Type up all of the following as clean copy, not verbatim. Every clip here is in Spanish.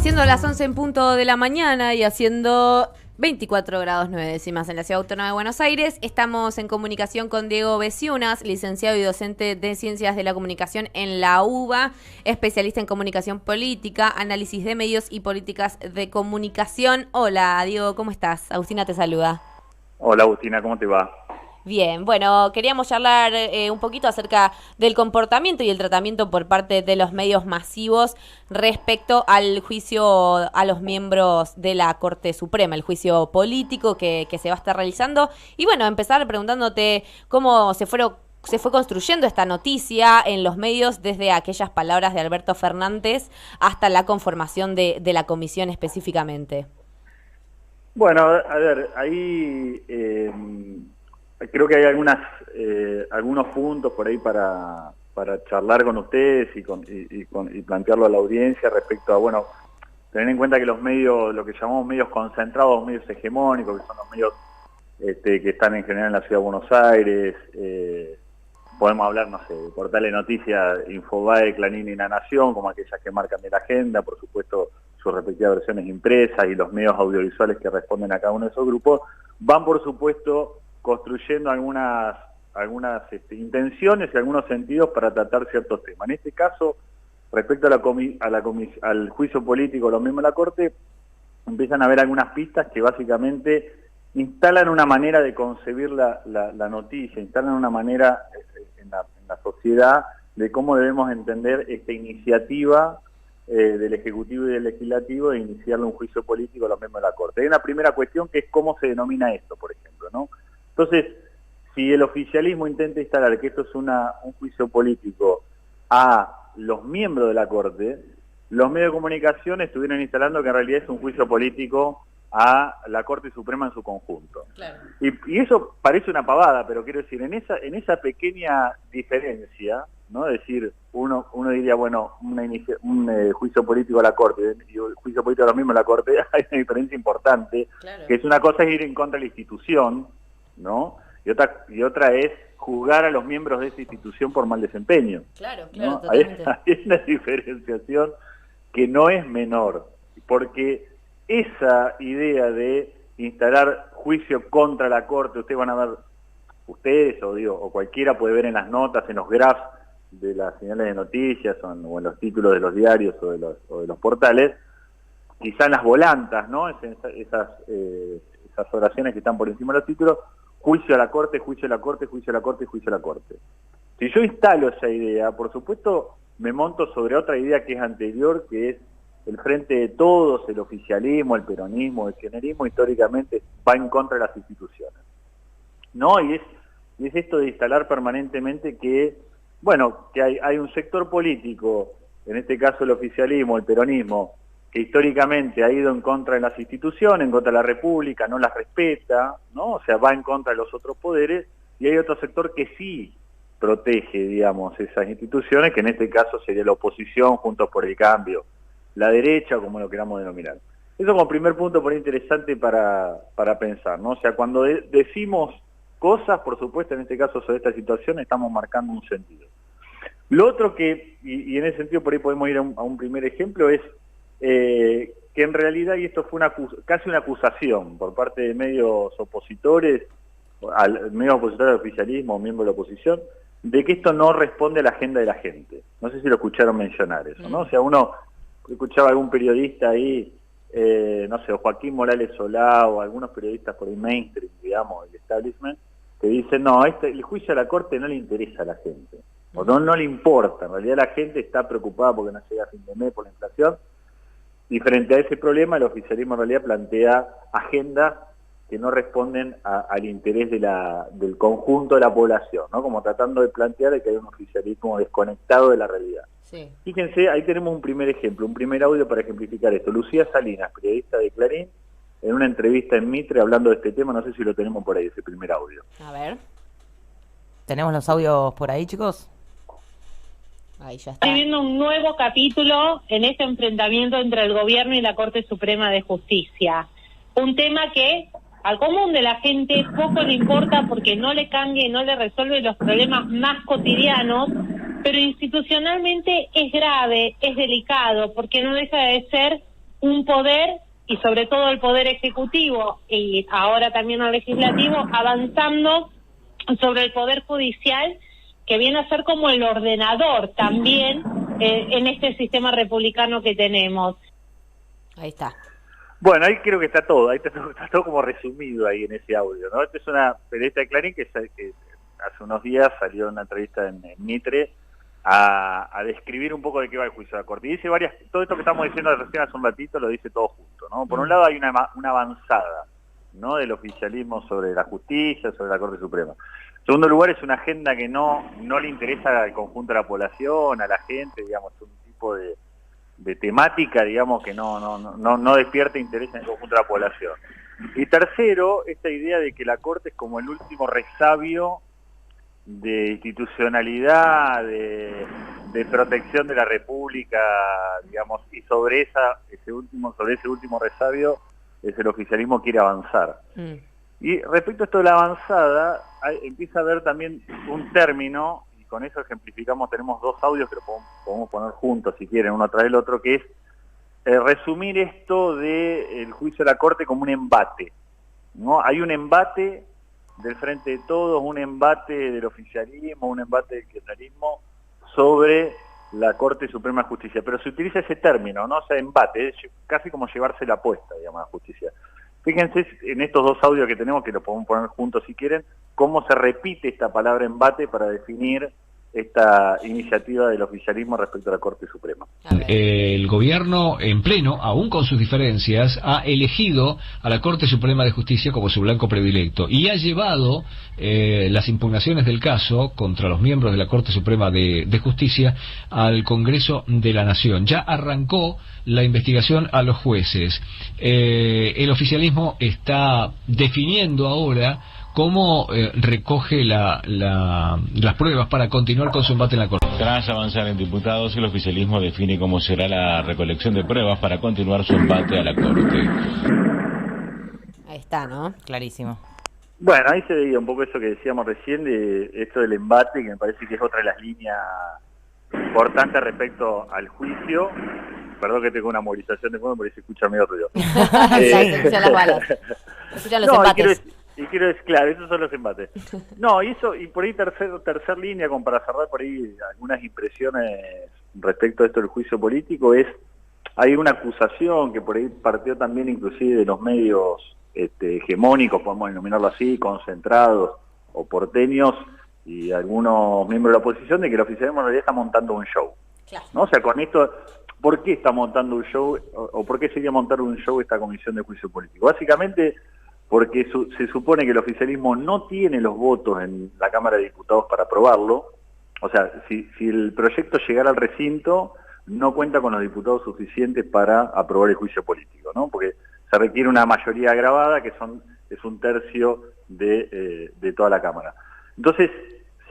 Siendo las 11 en punto de la mañana y haciendo 24 grados 9 décimas en la Ciudad Autónoma de Buenos Aires, estamos en comunicación con Diego Besiunas, licenciado y docente de Ciencias de la Comunicación en la UBA, especialista en comunicación política, análisis de medios y políticas de comunicación. Hola, Diego, ¿cómo estás? Agustina te saluda. Hola Agustina, ¿cómo te va? Bien, bueno, queríamos charlar un poquito acerca del comportamiento y el tratamiento por parte de los medios masivos respecto al juicio a los miembros de la Corte Suprema, el juicio político que se va a estar realizando. Y bueno, empezar preguntándote cómo se fue construyendo esta noticia en los medios desde aquellas palabras de Alberto Fernández hasta la conformación de la comisión específicamente. Bueno, a ver, ahí creo que hay algunos puntos por ahí para charlar con ustedes y plantearlo a la audiencia respecto a, bueno, tener en cuenta que los medios, lo que llamamos medios concentrados, medios hegemónicos, que son los medios que están en general en la Ciudad de Buenos Aires, podemos hablar, no sé, de portales de noticias, Infobae, Clarín y La Nación, como aquellas que marcan de la agenda, por supuesto sus respectivas versiones impresas y los medios audiovisuales que responden a cada uno de esos grupos, van por supuesto construyendo algunas intenciones y algunos sentidos para tratar ciertos temas. En este caso, respecto a al juicio político de los miembros de la Corte, empiezan a haber algunas pistas que básicamente instalan una manera de concebir la noticia, instalan una manera en la sociedad de cómo debemos entender esta iniciativa del Ejecutivo y del Legislativo de iniciarle un juicio político a los miembros de la Corte. Hay una primera cuestión que es cómo se denomina esto, por ejemplo, ¿no? Entonces, si el oficialismo intenta instalar que esto es un juicio político a los miembros de la Corte, los medios de comunicación estuvieron instalando que en realidad es un juicio político a la Corte Suprema en su conjunto. Claro. Y eso parece una pavada, pero quiero decir, en esa pequeña diferencia, ¿no? Es decir, uno diría, bueno, un juicio político a la Corte y un juicio político a los miembros de la Corte, hay una diferencia importante, claro, que es una cosa es ir en contra de la institución, ¿no? Y otra es juzgar a los miembros de esa institución por mal desempeño. Claro, ¿no? totalmente. Hay una diferenciación que no es menor, porque esa idea de instalar juicio contra la Corte, ustedes van a ver, o cualquiera puede ver en las notas, en los graphs de las señales de noticias o en los títulos de los diarios o de los portales, quizá en las volantas, ¿no? Esas oraciones que están por encima de los títulos, juicio a la Corte, juicio a la Corte, juicio a la Corte, juicio a la Corte. Si yo instalo esa idea, por supuesto me monto sobre otra idea que es anterior, que es el Frente de Todos, el oficialismo, el peronismo, el kirchnerismo, históricamente va en contra de las instituciones, ¿no? Y es esto de instalar permanentemente que, bueno, que hay un sector político, en este caso el oficialismo, el peronismo, que históricamente ha ido en contra de las instituciones, en contra de la República, no las respeta, ¿no? O sea, va en contra de los otros poderes, y hay otro sector que sí protege, digamos, esas instituciones, que en este caso sería la oposición, Juntos por el Cambio, la derecha, como lo queramos denominar. Eso como primer punto por interesante para pensar, ¿no? O sea, cuando decimos cosas, por supuesto, en este caso sobre esta situación, estamos marcando un sentido. Lo otro que, y en ese sentido por ahí podemos ir a un primer ejemplo, es que en realidad, y esto fue casi una acusación por parte de medios opositores, medios opositores al oficialismo, miembros de la oposición, de que esto no responde a la agenda de la gente. No sé si lo escucharon mencionar eso, ¿no? O sea, uno escuchaba a algún periodista ahí, no sé, o Joaquín Morales Solá, o algunos periodistas por el mainstream, digamos, el establishment, que dicen, no, el juicio a la Corte no le interesa a la gente, o no le importa. En realidad la gente está preocupada porque no llega a fin de mes por la inflación. Y frente a ese problema, el oficialismo en realidad plantea agendas que no responden al interés del conjunto de la población, ¿no? Como tratando de plantear que hay un oficialismo desconectado de la realidad. Sí. Fíjense, ahí tenemos un primer ejemplo, un primer audio para ejemplificar esto. Lucía Salinas, periodista de Clarín, en una entrevista en Mitre hablando de este tema, no sé si lo tenemos por ahí, ese primer audio. A ver. ¿Tenemos los audios por ahí, chicos? Ahí ya está. Estoy viendo un nuevo capítulo en este enfrentamiento entre el gobierno y la Corte Suprema de Justicia. Un tema que al común de la gente poco le importa porque no le cambia y no le resuelve los problemas más cotidianos, pero institucionalmente es grave, es delicado, porque no deja de ser un poder, y sobre todo el poder ejecutivo y ahora también el legislativo, avanzando sobre el poder judicial, que viene a ser como el ordenador también en este sistema republicano que tenemos. Ahí está. Bueno, ahí creo que está todo, está todo como resumido ahí en ese audio, ¿no? Esta es una periodista de Clarín que hace unos días salió en una entrevista en Mitre a describir un poco de qué va el juicio de la Corte. Y dice todo esto que estamos diciendo recién hace un ratito lo dice todo junto, ¿no? Por un lado hay una avanzada, ¿no?, del oficialismo sobre la justicia, sobre la Corte Suprema. En segundo lugar, es una agenda que no le interesa al conjunto de la población, a la gente, digamos, es un tipo de temática, digamos, que no despierta interés en el conjunto de la población. Y tercero, esta idea de que la Corte es como el último resabio de institucionalidad, de protección de la República, digamos, y sobre ese último resabio el oficialismo quiere avanzar. Y respecto a esto de la avanzada, empieza a haber también un término, y con eso ejemplificamos, tenemos dos audios que lo podemos poner juntos si quieren, uno tras el otro, que es resumir esto del juicio de la Corte como un embate, ¿no? Hay un embate del Frente de Todos, un embate del oficialismo, un embate del kirchnerismo sobre la Corte Suprema de Justicia, pero se utiliza ese término, ¿no? O sea, embate, es casi como llevarse la apuesta, digamos, a la justicia. Fíjense en estos dos audios que tenemos, que los podemos poner juntos si quieren, cómo se repite esta palabra embate para definir esta iniciativa del oficialismo respecto a la Corte Suprema. El gobierno en pleno, aún con sus diferencias, ha elegido a la Corte Suprema de Justicia como su blanco predilecto y ha llevado las impugnaciones del caso contra los miembros de la Corte Suprema de Justicia al Congreso de la Nación. Ya arrancó la investigación a los jueces. El oficialismo está definiendo ahora cómo recoge las pruebas para continuar con su embate en la Corte. Tras avanzar en diputados, el oficialismo define cómo será la recolección de pruebas para continuar su embate a la Corte. Ahí está, ¿no? Clarísimo. Bueno, ahí se veía un poco eso que decíamos recién, de esto del embate, que me parece que es otra de las líneas importantes respecto al juicio. Perdón que tengo una movilización de fondo, porque se escucha medio ruido. Se escuchan las balas. Se escuchan los embates. Y quiero decir, claro, esos son los embates. No, y por ahí tercer línea, como para cerrar por ahí algunas impresiones respecto a esto del juicio político, hay una acusación que por ahí partió también inclusive de los medios hegemónicos, podemos denominarlo así, concentrados o porteños, y algunos miembros de la oposición, de que el oficialismo en realidad está montando un show. Claro. ¿No? O sea, con esto, ¿por qué está montando un show? ¿O por qué sería montar un show esta comisión de juicio político? Básicamente porque se supone que el oficialismo no tiene los votos en la Cámara de Diputados para aprobarlo. O sea, si el proyecto llegara al recinto, no cuenta con los diputados suficientes para aprobar el juicio político, ¿no? Porque se requiere una mayoría agravada, que es un tercio de toda la Cámara. Entonces,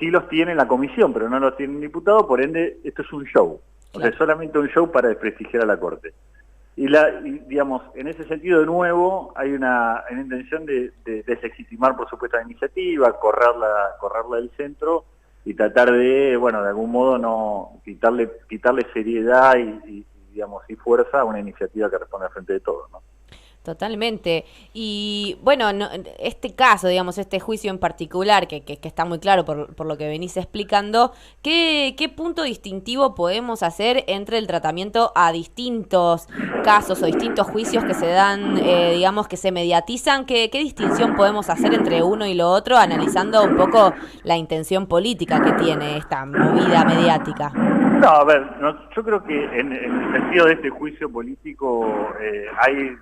sí los tiene la comisión, pero no los tiene el diputado, por ende, esto es un show. O sea, es solamente un show para desprestigiar a la Corte. Y digamos, en ese sentido, de nuevo, hay una intención de deslegitimar, por supuesto, la iniciativa, correrla del centro y tratar de, bueno, de algún modo no quitarle seriedad y digamos, y fuerza a una iniciativa que responde al Frente de Todos, ¿no? Totalmente. Y bueno, este caso, digamos, este juicio en particular, que está muy claro por lo que venís explicando, ¿qué punto distintivo podemos hacer entre el tratamiento a distintos casos o distintos juicios que se dan, digamos, que se mediatizan? ¿Qué distinción podemos hacer entre uno y lo otro, analizando un poco la intención política que tiene esta movida mediática? No, a ver, yo creo que en el sentido de este juicio político hay...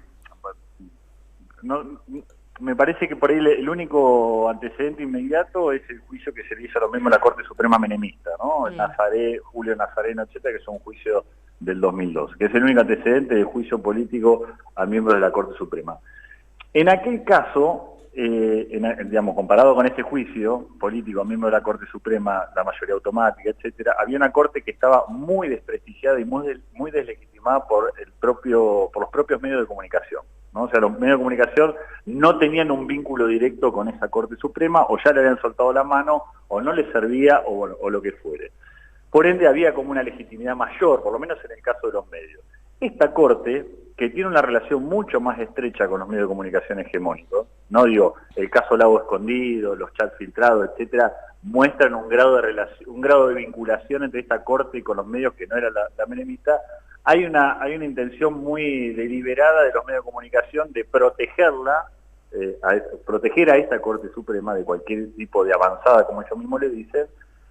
me parece que por ahí el único antecedente inmediato es el juicio que se le hizo a los miembros de la Corte Suprema menemista, ¿no? Nazaré, Julio Nazareno, etcétera, que es un juicio del 2002, que es el único antecedente de juicio político a miembros de la Corte Suprema. En aquel caso, digamos, comparado con este juicio político a miembros de la Corte Suprema, la mayoría automática, etcétera, había una Corte que estaba muy desprestigiada y muy deslegitimada por los propios medios de comunicación, ¿no? O sea, los medios de comunicación no tenían un vínculo directo con esa Corte Suprema, o ya le habían soltado la mano, o no les servía, o lo que fuere. Por ende, había como una legitimidad mayor, por lo menos en el caso de los medios. Esta Corte, que tiene una relación mucho más estrecha con los medios de comunicación hegemónicos, no digo, el caso Lago Escondido, los chats filtrados, etcétera, muestran un grado de relación, un grado de vinculación entre esta corte y con los medios que no era la menemista. Hay una intención muy deliberada de los medios de comunicación de protegerla, proteger a esta Corte Suprema de cualquier tipo de avanzada, como ellos mismos le dicen.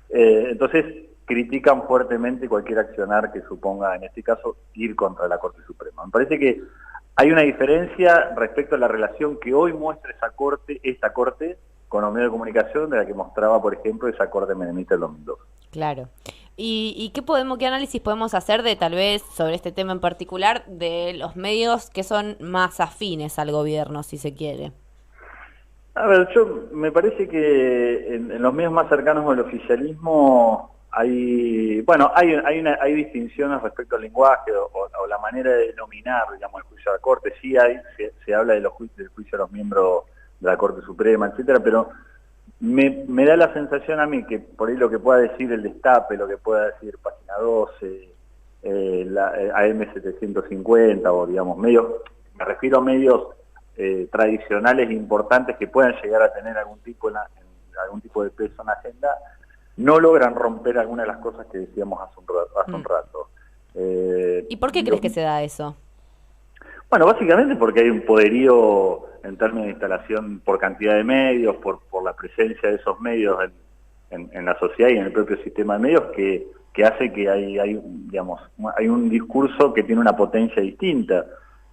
Entonces critican fuertemente cualquier accionar que suponga, en este caso, ir contra la Corte Suprema. Me parece que hay una diferencia respecto a la relación que hoy muestra esta Corte, con los medios de comunicación, de la que mostraba, por ejemplo, esa Corte menemista del 2002. Claro. ¿Y qué análisis podemos hacer de, tal vez, sobre este tema en particular, de los medios que son más afines al gobierno, si se quiere? A ver, me parece que en los medios más cercanos al oficialismo hay distinciones respecto al lenguaje o la manera de denominar, digamos, el juicio a la Corte. Sí se habla del juicio a los miembros de la Corte Suprema, etcétera, pero me da la sensación a mí que por ahí lo que pueda decir el Destape, lo que pueda decir Página 12, la AM750 o digamos medios, me refiero a medios tradicionales importantes que puedan llegar a tener algún tipo de peso en la agenda, no logran romper algunas de las cosas que decíamos hace un rato. ¿Y por qué crees que se da eso? Bueno, básicamente porque hay un poderío en términos de instalación por cantidad de medios, por la presencia de esos medios en la sociedad y en el propio sistema de medios que hace que hay un discurso que tiene una potencia distinta.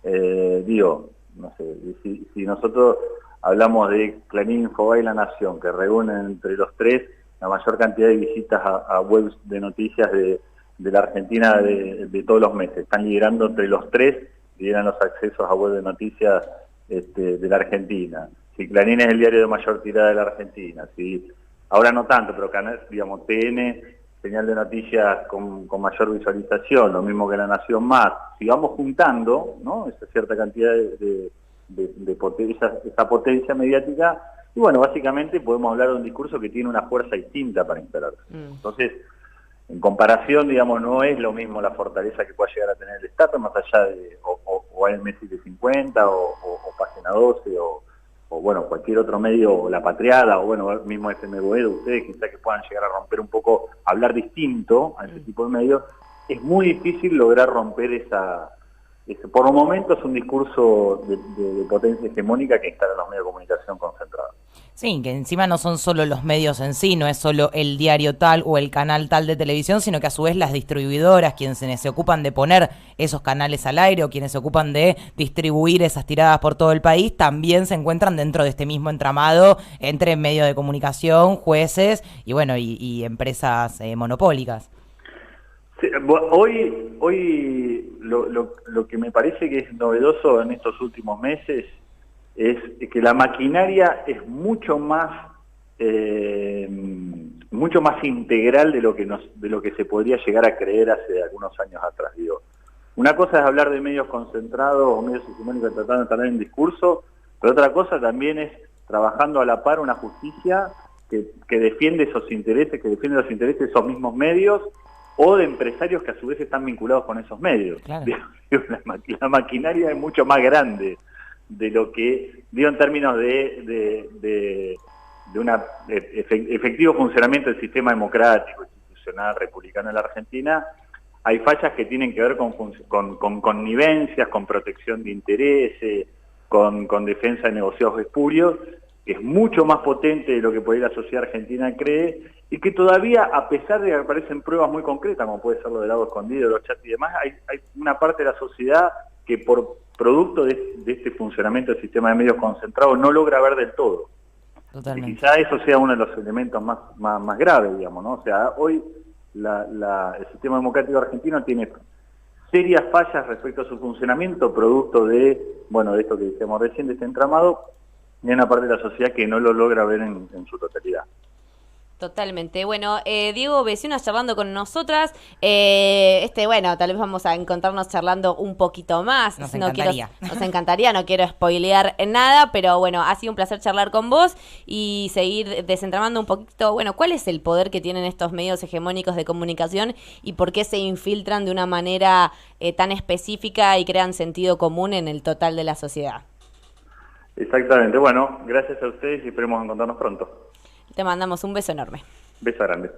No sé, si nosotros hablamos de Clarín, Infobae y La Nación, que reúnen entre los tres la mayor cantidad de visitas a webs de noticias de la Argentina de todos los meses, están liderando entre los tres, lideran los accesos a web de noticias de la Argentina. Si Clarín es el diario de mayor tirada de la Argentina, si ahora no tanto, pero TN, señal de noticias con mayor visualización, lo mismo que La Nación Más, si vamos juntando, ¿no?, esa cierta cantidad de potencia, esa potencia mediática, y bueno, básicamente podemos hablar de un discurso que tiene una fuerza distinta para instalarse. Entonces, en comparación, digamos, no es lo mismo la fortaleza que pueda llegar a tener el Estado, más allá de o AM750 o Página 12 o bueno, cualquier otro medio, o La Patriada, o bueno, mismo FM Boedo, ustedes quizás que puedan llegar a romper un poco, hablar distinto a ese tipo de medios, es muy difícil lograr romper por un momento es un discurso de potencia hegemónica que instala los medios de comunicación concentrados. Sí, que encima no son solo los medios en sí, no es solo el diario tal o el canal tal de televisión, sino que a su vez las distribuidoras, quienes se ocupan de poner esos canales al aire o quienes se ocupan de distribuir esas tiradas por todo el país, también se encuentran dentro de este mismo entramado entre medios de comunicación, jueces y bueno, y empresas monopólicas. Sí, hoy lo que me parece que es novedoso en estos últimos meses es que la maquinaria es mucho más integral de lo que se podría llegar a creer hace algunos años atrás. Digo, una cosa es hablar de medios concentrados o medios hegemónicos tratando de instalar un discurso, pero otra cosa también es trabajando a la par una justicia que defiende esos intereses, que defiende los intereses de esos mismos medios o de empresarios que a su vez están vinculados con esos medios. Claro. La maquinaria es mucho más grande de lo que, digo, en términos de un efectivo funcionamiento del sistema democrático, institucional, republicano en la Argentina. Hay fallas que tienen que ver con connivencias, con protección de intereses, con defensa de negociados espurios, que es mucho más potente de lo que por ahí la sociedad argentina cree, y que todavía, a pesar de que aparecen pruebas muy concretas, como puede ser lo del Lago Escondido, los chats y demás, hay una parte de la sociedad que por producto de este funcionamiento del sistema de medios concentrados no logra ver del todo. Totalmente. Y quizá eso sea uno de los elementos más graves, digamos, ¿no? O sea, hoy el sistema democrático argentino tiene serias fallas respecto a su funcionamiento, producto de esto que decíamos recién, de este entramado, y hay una parte de la sociedad que no lo logra ver en su totalidad. Totalmente. Bueno, Diego Vecinos charlando con nosotras. Bueno, tal vez vamos a encontrarnos charlando un poquito más. Nos encantaría. Nos encantaría, no quiero spoilear nada, pero bueno, ha sido un placer charlar con vos y seguir desentramando un poquito, bueno, ¿cuál es el poder que tienen estos medios hegemónicos de comunicación y por qué se infiltran de una manera tan específica y crean sentido común en el total de la sociedad? Exactamente. Bueno, gracias a ustedes y esperemos encontrarnos pronto. Te mandamos un beso enorme. Beso grande.